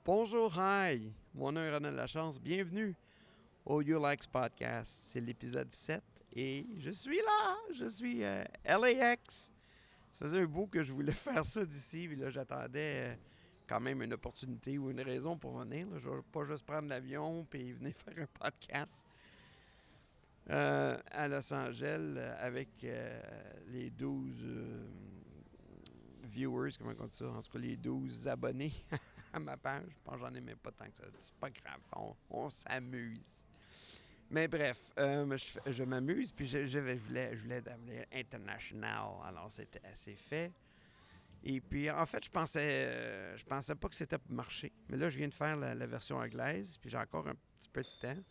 Bonjour, hi! Mon nom est Ronald Lachance. Bienvenue au You Likes Podcast. C'est l'épisode 7 et je suis là! Je suis LAX. Ça faisait un bout que je voulais faire ça d'ici, puis là j'attendais quand même une opportunité ou une raison pour venir. Là. Je ne vais pas juste prendre l'avion et venir faire un podcast à Los Angeles avec les 12 viewers, comment on dit ça? En tout cas, les 12 abonnés à ma page. Je pense que j'en ai même pas tant que ça. C'est pas grave, on s'amuse. Mais bref, je m'amuse, puis je voulais devenir international, alors c'était assez fait. Et puis, en fait, je pensais pas que c'était pour marcher. Mais là, je viens de faire la version anglaise, puis j'ai encore un petit peu de temps.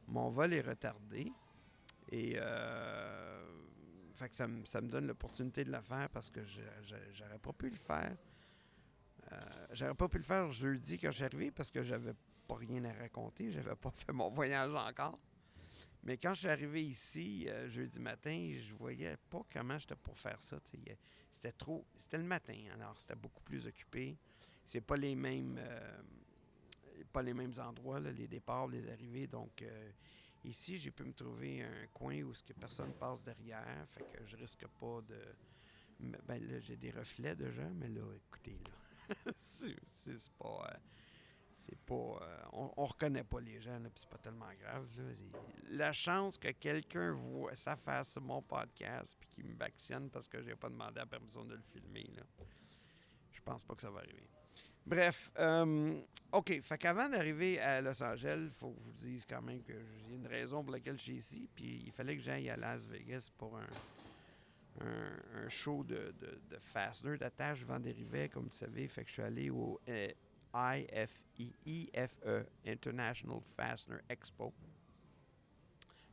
Mon vol est retardé. Et fait que ça me donne l'opportunité de le faire parce que j'aurais pas pu le faire. J'aurais pas pu le faire jeudi quand je suis arrivé parce que j'avais pas rien à raconter. J'avais pas fait mon voyage encore. Mais quand je suis arrivé ici, jeudi matin, je voyais pas comment j'étais pour faire ça. C'était le matin, alors c'était beaucoup plus occupé. C'est pas les mêmes endroits, là, les départs, les arrivées. Donc ici, j'ai pu me trouver un coin où personne passe derrière. Fait que je risque pas de. Ben là, j'ai des reflets de gens, mais là, écoutez, là. c'est pas. C'est pas. On reconnaît pas les gens, là, puis c'est pas tellement grave. Là. La chance que quelqu'un voit ça fasse mon podcast puis qu'il me vaccine parce que j'ai pas demandé la permission de le filmer, là. Je pense pas que ça va arriver. Bref, OK. Fait qu'avant d'arriver à Los Angeles, il faut que je vous dise quand même que j'ai une raison pour laquelle je suis ici. Puis il fallait que j'aille à Las Vegas pour un show de fastener, d'attache vent dérivé, comme tu savais. Fait que je suis allé au IFE, International Fastener Expo,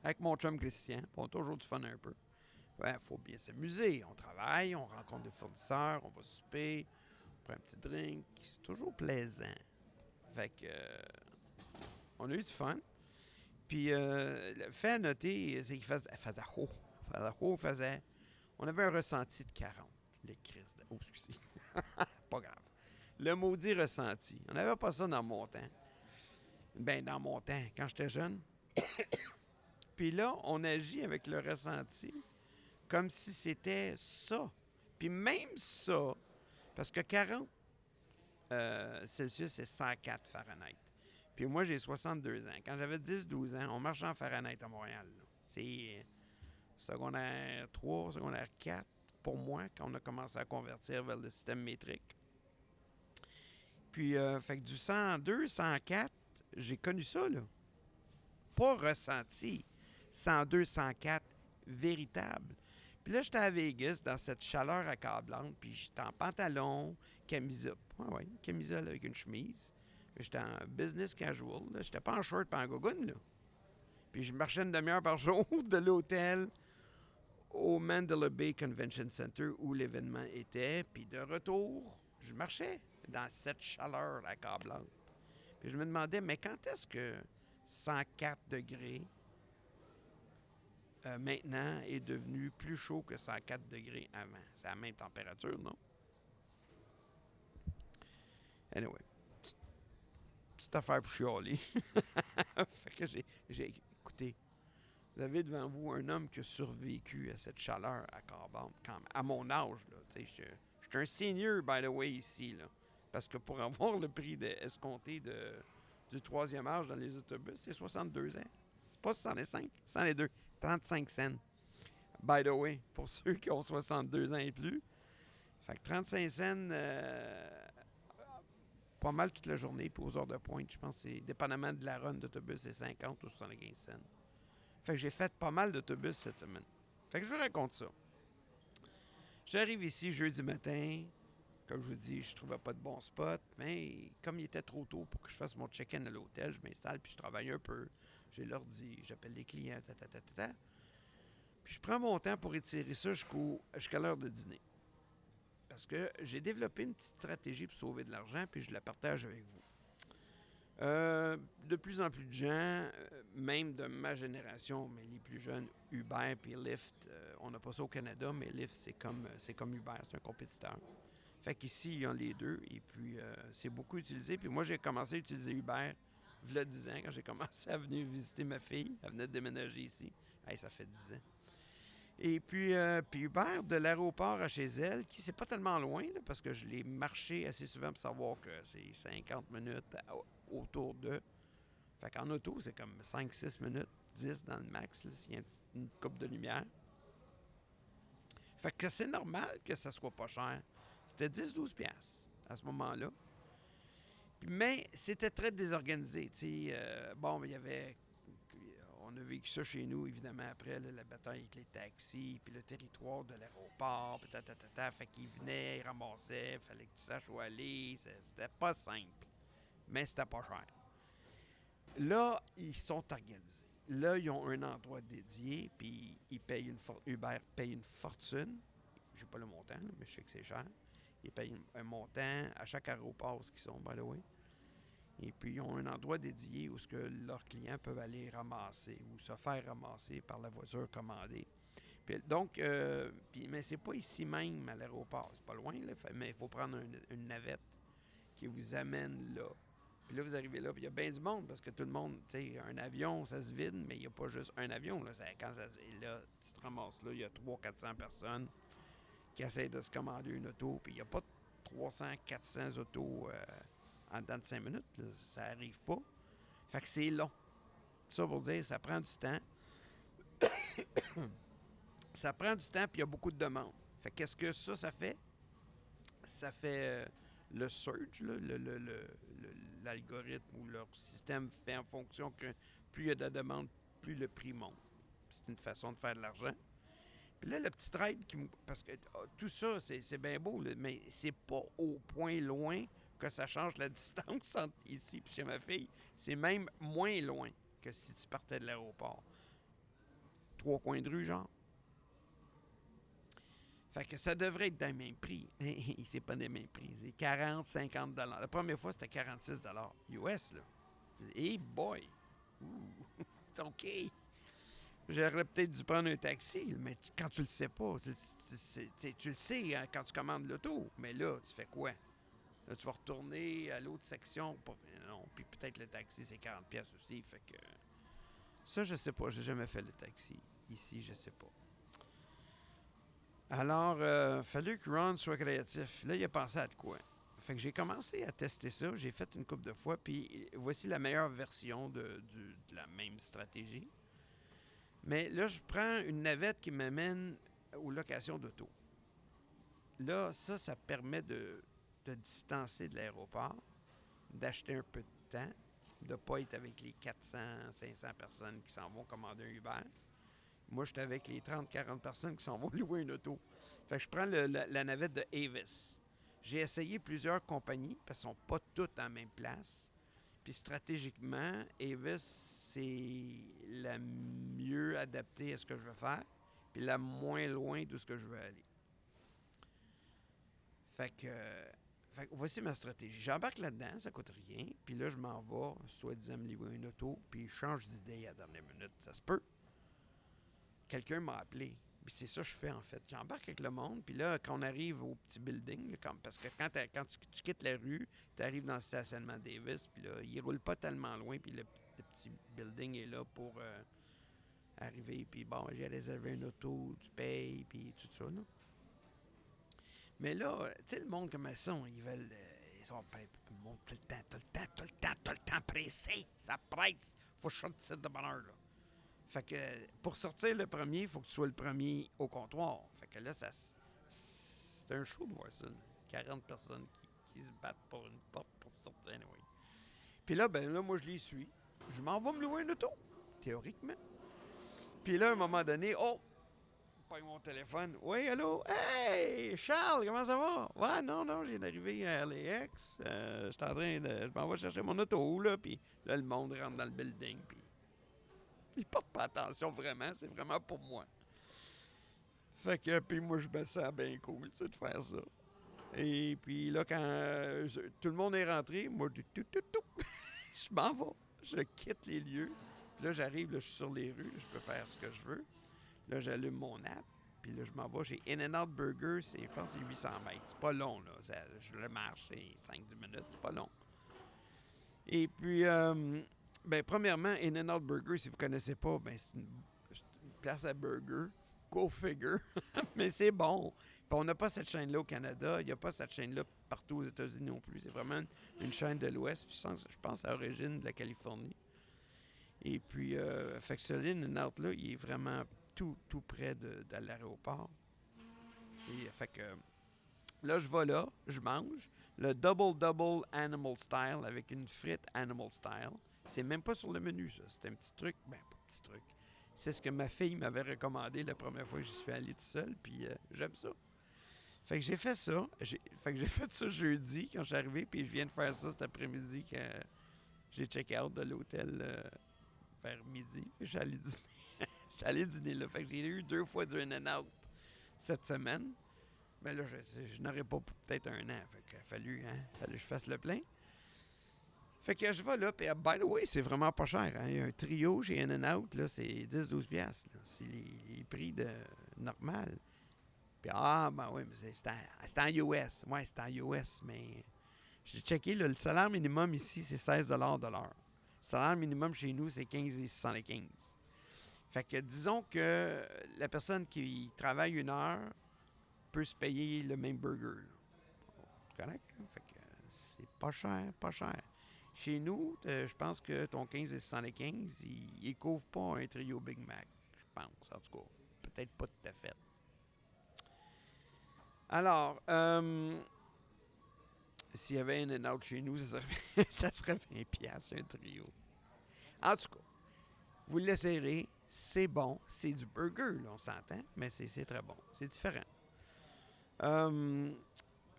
avec mon chum Christian. On a toujours du fun un peu. Ouais, faut bien s'amuser. On travaille, on rencontre des fournisseurs, on va souper, on prend un petit drink. C'est toujours plaisant. Fait que on a eu du fun. Puis le fait à noter, c'est qu'il faisait chaud. On avait un ressenti de 40. Le Christ. Oh, excusez. Pas grave. Le maudit ressenti. On n'avait pas ça dans mon temps. Ben, dans mon temps, quand j'étais jeune. Puis là, on agit avec le ressenti comme si c'était ça. Puis même ça, parce que 40 Celsius, c'est 104 Fahrenheit. Puis moi, j'ai 62 ans. Quand j'avais 10-12 ans, on marchait en Fahrenheit à Montréal. Là. C'est secondaire 3, secondaire 4 pour moi, quand on a commencé à convertir vers le système métrique. Puis, fait que du 102, 104, j'ai connu ça, là. Pas ressenti. 102, 104, véritable. Puis là, j'étais à Vegas, dans cette chaleur accablante, puis j'étais en pantalon, camisole. Ouais, camisole avec une chemise. J'étais en business casual, là. J'étais pas en short, pas en gogoune, là. Puis je marchais une demi-heure par jour de l'hôtel au Mandalay Bay Convention Center où l'événement était. Puis de retour, je marchais dans cette chaleur accablante. Puis je me demandais, mais quand est-ce que 104 degrés maintenant est devenu plus chaud que 104 degrés avant? C'est la même température, non? Anyway, petite affaire pour chialer. Fait que écoutez, vous avez devant vous un homme qui a survécu à cette chaleur accablante, à mon âge, là. Je suis un senior, by the way, ici, là. Parce que pour avoir le prix escompté du troisième âge dans les autobus, c'est 62 ans. C'est pas 65, 102, 35 cents. By the way, pour ceux qui ont 62 ans et plus. Fait que 35 cents, pas mal toute la journée, puis aux heures de pointe, je pense que c'est, dépendamment de la run d'autobus, c'est 50 ou 75 cents. Fait que j'ai fait pas mal d'autobus cette semaine. Fait que je vous raconte ça. J'arrive ici jeudi matin. Comme je vous dis, je trouvais pas de bon spot. Mais comme il était trop tôt pour que je fasse mon check-in à l'hôtel, je m'installe puis je travaille un peu. J'ai l'ordi, j'appelle les clients, Puis je prends mon temps pour étirer ça jusqu'à l'heure de dîner. Parce que j'ai développé une petite stratégie pour sauver de l'argent puis je la partage avec vous. De plus en plus de gens, même de ma génération, mais les plus jeunes, Uber et Lyft, on n'a pas ça au Canada, mais Lyft, c'est comme Uber, c'est un compétiteur. Fait qu'ici, ils ont les deux. Et puis, c'est beaucoup utilisé. Puis moi, j'ai commencé à utiliser Uber il y a 10 ans, quand j'ai commencé à venir visiter ma fille. Elle venait de déménager ici. Hey, ça fait 10 ans. Et puis Uber, de l'aéroport à chez elle, qui c'est pas tellement loin, là, parce que je l'ai marché assez souvent pour savoir que c'est 50 minutes autour d'eux. Fait qu'en auto, c'est comme 5-6 minutes, 10 dans le max, là, s'il y a une coupe de lumière. Fait que c'est normal que ça soit pas cher. C'était 10-12 piastres à ce moment-là. Mais c'était très désorganisé. Bon, il y avait... On a vécu ça chez nous, évidemment, après, là, la bataille avec les taxis, puis le territoire de l'aéroport, puis fait qu'ils venaient, ils ramassaient, il fallait que tu saches où aller. C'était pas simple, mais c'était pas cher. Là, ils sont organisés. Là, ils ont un endroit dédié, puis ils payent Uber paye une fortune. Je n'ai pas le montant, là, mais je sais que c'est cher. Ils payent un montant à chaque aéroport où ils sont, by the way. Et puis, ils ont un endroit dédié où ce que leurs clients peuvent aller ramasser ou se faire ramasser par la voiture commandée. Puis, donc, mais c'est pas ici même à l'aéroport. C'est pas loin, là, mais il faut prendre une navette qui vous amène là. Puis là, vous arrivez là, puis il y a bien du monde, parce que tout le monde, tu sais, un avion, ça se vide, mais il n'y a pas juste un avion. Là, quand ça se vide, là, tu te ramasses là, il y a 300-400 personnes qui essayent de se commander une auto, puis il n'y a pas 300-400 autos en dedans de 5 minutes. Là, ça n'arrive pas. Fait que c'est long. Ça pour dire, ça prend du temps. Ça prend du temps, puis il y a beaucoup de demandes. Fait qu'est-ce que ça fait? Ça fait le surge, là, l'algorithme ou leur système fait en fonction que plus il y a de demandes, plus le prix monte. C'est une façon de faire de l'argent. Puis là, le petit trade, parce que tout ça, c'est bien beau, là, mais c'est pas au point loin que ça change la distance entre ici et chez ma fille. C'est même moins loin que si tu partais de l'aéroport. 3 coins de rue, genre. Fait que ça devrait être dans le même prix. Mais c'est pas des mêmes prix. C'est 40-50 $. La première fois, c'était 46 $ US, là. Hey boy! Ouh. C'est OK. J'aurais peut-être dû prendre un taxi, mais quand tu le sais pas, tu le sais hein, quand tu commandes l'auto, mais là, tu fais quoi? Là, tu vas retourner à l'autre section. Non, puis peut-être le taxi, c'est 40 pièces aussi. Fait que ça, je sais pas. J'ai jamais fait le taxi. Ici, je sais pas. Alors, fallu que Ron soit créatif. Là, il a pensé à de quoi? Fait que j'ai commencé à tester ça. J'ai fait une couple de fois. Puis voici la meilleure version de la même stratégie. Mais là, je prends une navette qui m'amène aux locations d'auto. Là, ça permet de distancer de l'aéroport, d'acheter un peu de temps, de ne pas être avec les 400-500 personnes qui s'en vont commander un Uber. Moi, je suis avec les 30-40 personnes qui s'en vont louer une auto. Fait que je prends la navette de Avis. J'ai essayé plusieurs compagnies, parce qu'elles ne sont pas toutes en même place. Puis stratégiquement, Avis, c'est la mieux adaptée à ce que je veux faire, puis la moins loin de ce que je veux aller. Fait que voici ma stratégie. J'embarque là-dedans, ça coûte rien, puis là, je m'en vais, soi-disant me livrer une auto, puis je change d'idée à la dernière minute. Ça se peut. Quelqu'un m'a appelé. Puis c'est ça que je fais, en fait. J'embarque avec le monde, puis là, quand on arrive au petit building, là, parce que quand tu quittes la rue, tu arrives dans le stationnement Davis, puis là, il roule pas tellement loin, puis le petit building est là pour arriver. Puis bon, j'ai réservé une auto, tu payes, puis tout ça, là. Mais là, tu sais, le monde comme ça, ils veulent... ils sont prêts. Le monde, tout le temps pressé. Ça presse. Faut que je sorte de cette de bonheur, là. Fait que pour sortir le premier, il faut que tu sois le premier au comptoir. Fait que là, c'est un show de voir ça. Là. 40 personnes qui se battent pour une porte pour sortir. Anyway. Puis là, moi, je les suis. Je m'en vais me louer une auto, théoriquement. Puis là, à un moment donné, je pogne mon téléphone. Oui, allô? Hey, Charles, comment ça va? Ouais, non, j'ai d'arriver à LAX. Je m'en vais chercher mon auto, là. Puis là, le monde rentre dans le building. Puis ils portent pas attention vraiment. C'est vraiment pour moi. Fait que, puis moi, je me sens bien cool, tu sais, de faire ça. Et puis là, quand tout le monde est rentré, moi, je m'en vais. Je quitte les lieux. Puis là, j'arrive, là, je suis sur les rues. Je peux faire ce que je veux. Là, j'allume mon app. Puis là, je m'en vais chez In-N-Out Burger. Je pense que c'est 800 mètres. C'est pas long, là. Je le marche, c'est 5-10 minutes. C'est pas long. Et puis, premièrement, In-N-Out Burger, si vous ne connaissez pas, c'est une place à burger. Go figure. Mais c'est bon. Puis on n'a pas cette chaîne-là au Canada. Il n'y a pas cette chaîne-là partout aux États-Unis non plus. C'est vraiment une chaîne de l'Ouest. Puis je pense à l'origine de la Californie. Et puis, fait que ce In-N-Out là, il est vraiment tout près de l'aéroport. Et fait que là, je vais là, je mange le Double Animal Style avec une frite Animal Style. C'est même pas sur le menu, ça. C'est un petit truc. Pas un petit truc. C'est ce que ma fille m'avait recommandé la première fois que j'y suis allé tout seul, puis j'aime ça. Fait que j'ai fait ça. Fait que j'ai fait ça jeudi quand je suis arrivé, puis je viens de faire ça cet après-midi quand j'ai check out de l'hôtel vers midi. Puis je suis allé dîner là. Fait que j'ai eu 2 fois du In-N-Out cette semaine. Mais là, je n'aurais pas peut-être un an. Fait qu'il a fallu que je fasse le plein. Fait que je vais là, puis by the way, c'est vraiment pas cher. Hein? Il y a un trio chez In-N-Out, là, c'est 10-12$. C'est les prix de normal. Puis oui, mais c'est en US. Ouais, c'est en US, mais j'ai checké, là, le salaire minimum ici, c'est 16$ de l'heure. Le salaire minimum chez nous, c'est 15,75$. Fait que disons que la personne qui travaille 1 heure peut se payer le même burger. C'est correct? Hein? Fait que c'est pas cher. Chez nous, je pense que ton 15,75$, il couvre pas un trio Big Mac. Je pense, en tout cas. Peut-être pas tout à fait. Alors, s'il y avait In-N-Out chez nous, ça serait 20$ un trio. En tout cas, vous l'essayerez. C'est bon. C'est du burger, là, on s'entend, mais c'est très bon. C'est différent.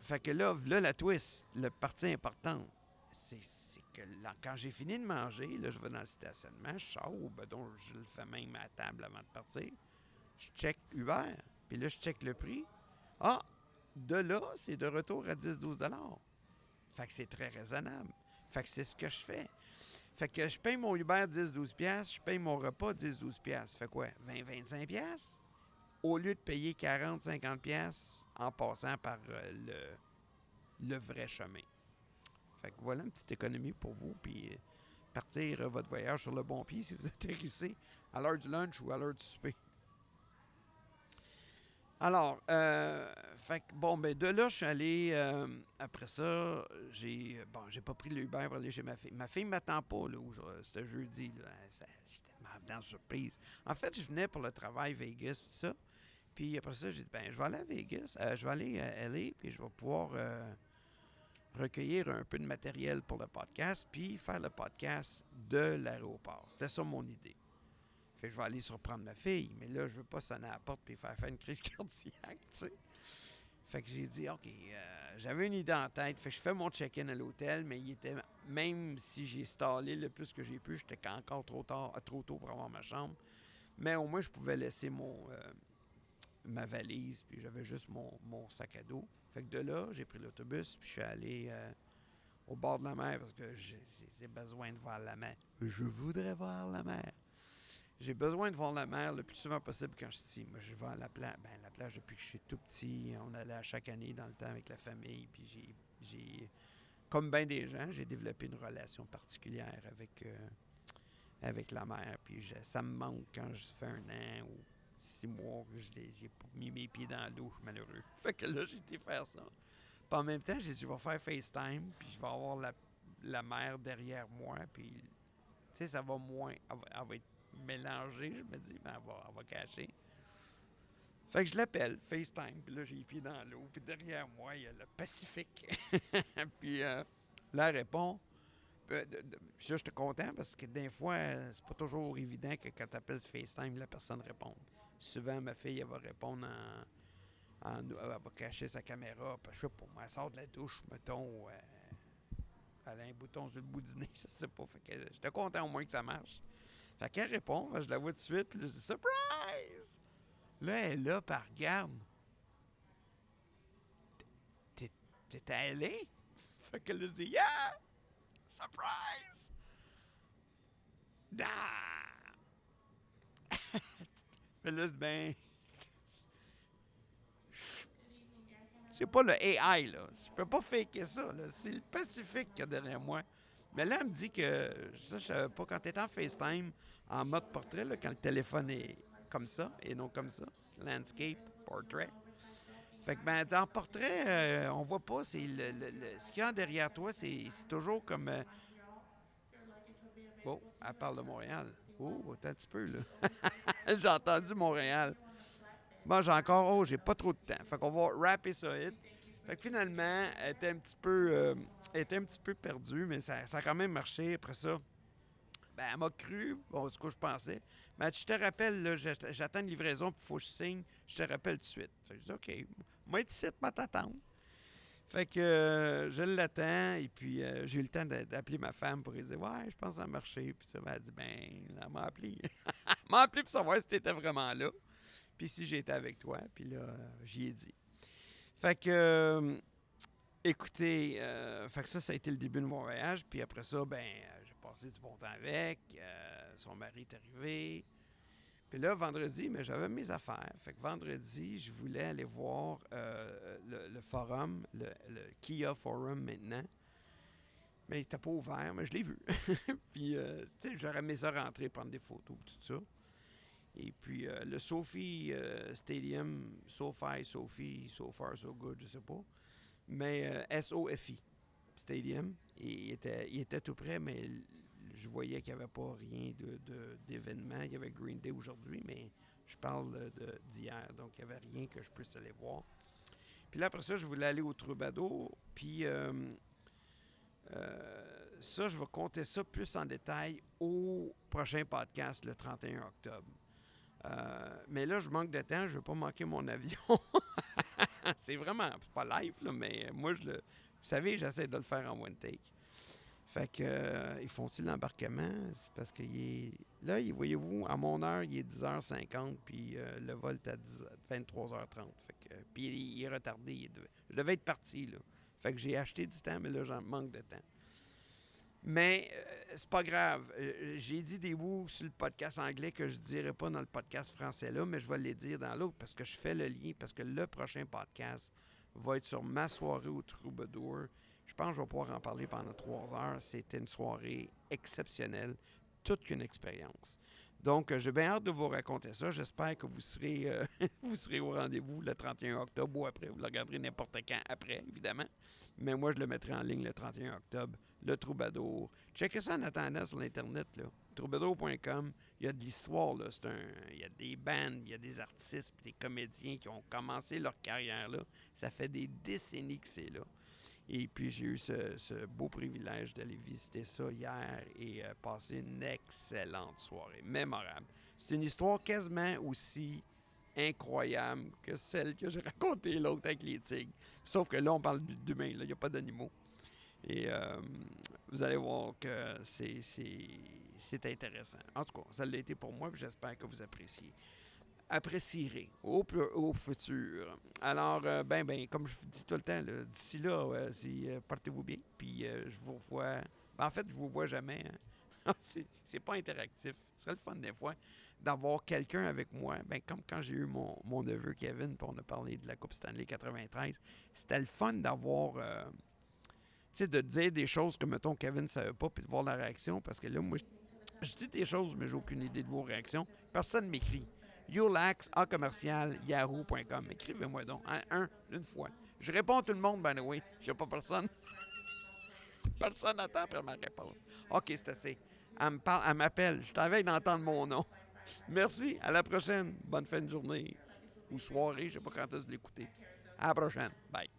Fait que là, la twist, la partie importante, c'est que là, quand j'ai fini de manger, là, je vais dans le stationnement, je sors, donc je le fais même à la table avant de partir. Je check Uber, puis là, je check le prix. De là, c'est de retour à 10-12$. Fait que c'est très raisonnable. Fait que c'est ce que je fais. Fait que je paye mon Uber 10-12$, je paye mon repas 10-12$. Fait quoi? 20-25$? Au lieu de payer 40-50$ en passant par le vrai chemin. Fait que voilà une petite économie pour vous, puis partir votre voyage sur le bon pied si vous atterrissez à l'heure du lunch ou à l'heure du souper. Alors, fait que, de là, je suis allé, après ça, j'ai pas pris le Uber pour aller chez ma fille. Ma fille ne m'attend pas, là, c'était jeudi, là. J'étais dans surprise. En fait, je venais pour le travail Vegas, tout ça. Puis après ça, j'ai dit, je vais aller à Vegas, je vais aller à LA, puis je vais pouvoir recueillir un peu de matériel pour le podcast, puis faire le podcast de l'aéroport. C'était ça mon idée. Fait que je vais aller surprendre ma fille, mais là, je veux pas sonner à la porte puis faire une crise cardiaque, tu sais. Fait que j'ai dit, OK, j'avais une idée en tête. Fait que je fais mon check-in à l'hôtel, mais il était, même si j'ai stallé le plus que j'ai pu, j'étais encore trop tôt pour avoir ma chambre. Mais au moins, je pouvais laisser ma valise, puis j'avais juste mon sac à dos. Fait que de là, j'ai pris l'autobus, puis je suis allé au bord de la mer parce que j'ai besoin de voir la mer. Je voudrais voir la mer. J'ai besoin de voir la mer le plus souvent possible quand je suis ici. Moi, je vais à la plage. La plage, depuis que je suis tout petit, on allait à chaque année dans le temps avec la famille. Puis comme bien des gens, j'ai développé une relation particulière avec la mer. Puis ça me manque quand je fais 1 an ou 6 mois que j'ai pas mis mes pieds dans l'eau. Je suis malheureux. Fait que là, j'ai été faire ça. Puis en même temps, j'ai dit, je vais faire FaceTime. Puis je vais avoir la mer derrière moi. Puis, tu sais, ça va moins. Elle va être mélangée, je me dis, mais elle va cacher. Fait que je l'appelle, FaceTime, puis là, j'ai les pieds dans l'eau, puis derrière moi, il y a le Pacifique. Puis là, elle répond. Puis là, j'étais content parce que des fois, c'est pas toujours évident que quand tu appelles FaceTime, la personne répond. Souvent, ma fille, elle va répondre elle va cacher sa caméra, puis je sais pas, elle sort de la douche, mettons, elle a un bouton sur le bout du nez, je sais pas. Fait que j'étais content au moins que ça marche. Fait qu'elle répond, je la vois tout de suite, puis là, je dis « Surprise! » Là, elle est là, puis elle regarde. T'es à LA? Fait que là, je dis « Yeah! Surprise! » Da! Mais là, je dis « c'est pas le AI, là. Je peux pas faker ça, là. C'est le Pacifique qu'il y a derrière moi. Mais là, elle me dit que, ça, je savais pas, quand tu es en FaceTime, en mode portrait, là, quand le téléphone est comme ça, et non comme ça, landscape, portrait. Fait que, ben, elle dit, en portrait, on voit pas, c'est ce qu'il y a derrière toi, c'est toujours comme... Oh, elle parle de Montréal. Oh, attends un petit peu, là. J'ai entendu Montréal. Bon, j'ai pas trop de temps. Fait qu'on va rapper ça hit. Fait que finalement, elle était un petit peu perdue, mais ça a quand même marché. Après ça, ben, elle m'a cru. Bon, du coup, je pensais. Mais elle dit, je te rappelle, là, j'attends une livraison, puis il faut que je signe. Je te rappelle tout de suite. Fait que je dis, OK, moi, ici, ma t'attendre. Fait que je l'attends, et puis j'ai eu le temps d'appeler ma femme pour lui dire, ouais, je pense que ça a marché. Puis ça, ben, elle dit, ben, elle m'a appelé. Elle m'a appelé pour savoir si tu étais vraiment là. Puis si j'étais avec toi, puis là, j'y ai dit. Fait que, écoutez, fait que ça a été le début de mon voyage. Puis après ça, ben, j'ai passé du bon temps avec. Son mari est arrivé. Puis là, vendredi, mais j'avais mes affaires. Fait que vendredi, je voulais aller voir le forum, le Kia Forum maintenant. Mais il n'était pas ouvert, mais je l'ai vu. Puis, tu sais, j'aurais aimé ça rentrer, prendre des photos, tout ça. Et puis, le Sophie Stadium, Sophie, So Far So Good, je sais pas. Mais SOFI Stadium, il était tout près, mais je voyais qu'il n'y avait pas rien d'événement. Il y avait Green Day aujourd'hui, mais je parle d'hier, donc il n'y avait rien que je puisse aller voir. Puis là, après ça, je voulais aller au Troubadour, puis ça, je vais compter ça plus en détail au prochain podcast, le 31 octobre. Mais là, je manque de temps, je ne veux pas manquer mon avion. C'est pas live, là, mais moi, vous savez, j'essaie de le faire en one take. Fait que, ils font-ils l'embarquement? C'est parce que là, voyez-vous, à mon heure, il est 10h50, puis le vol est à 23h30. Fait que, puis il est retardé. Je devais être parti, là. Fait que j'ai acheté du temps, mais là, j'en manque de temps. Mais c'est pas grave. J'ai dit des mots sur le podcast anglais que je ne dirais pas dans le podcast français là, mais je vais les dire dans l'autre parce que je fais le lien, parce que le prochain podcast va être sur ma soirée au Troubadour. Je pense que je vais pouvoir en parler pendant 3 heures. C'était une soirée exceptionnelle, toute qu'une expérience. Donc, j'ai bien hâte de vous raconter ça. J'espère que vous serez, vous serez au rendez-vous le 31 octobre ou après. Vous le regarderez n'importe quand après, évidemment. Mais moi, je le mettrai en ligne le 31 octobre, le Troubadour. Checkez ça en attendant sur l'Internet, là. Troubadour.com. Il y a de l'histoire, là. Il y a des bandes, il y a des artistes, des comédiens qui ont commencé leur carrière là. Ça fait des décennies que c'est là. Et puis, j'ai eu ce beau privilège d'aller visiter ça hier et passer une excellente soirée, mémorable. C'est une histoire quasiment aussi incroyable que celle que j'ai racontée l'autre avec les tigres. Sauf que là, on parle d'humains, il n'y a pas d'animaux. Et vous allez voir que c'est intéressant. En tout cas, ça l'a été pour moi, puis j'espère que vous apprécierez au futur. Alors, comme je vous dis tout le temps, là, d'ici là, portez-vous bien, puis je vous revois. Ben, en fait, je vous vois jamais. Hein. c'est pas interactif. Ce serait le fun des fois d'avoir quelqu'un avec moi. Ben, comme quand j'ai eu mon neveu Kevin, puis on a parlé de la Coupe Stanley 93. C'était le fun d'avoir, tu sais, de dire des choses que, mettons, Kevin ne savait pas, puis de voir la réaction, parce que là, moi, je dis des choses, mais j'ai aucune idée de vos réactions. Personne ne m'écrit. yahoo.com. Écrivez-moi donc, une fois. Je réponds à tout le monde, by the way. Je n'ai pas personne. Personne n'attend après ma réponse. OK, c'est assez. Elle m'appelle. Je t'avais d'entendre mon nom. Merci. À la prochaine. Bonne fin de journée. Ou soirée. Je ne sais pas quand est-ce de l'écouter. À la prochaine. Bye.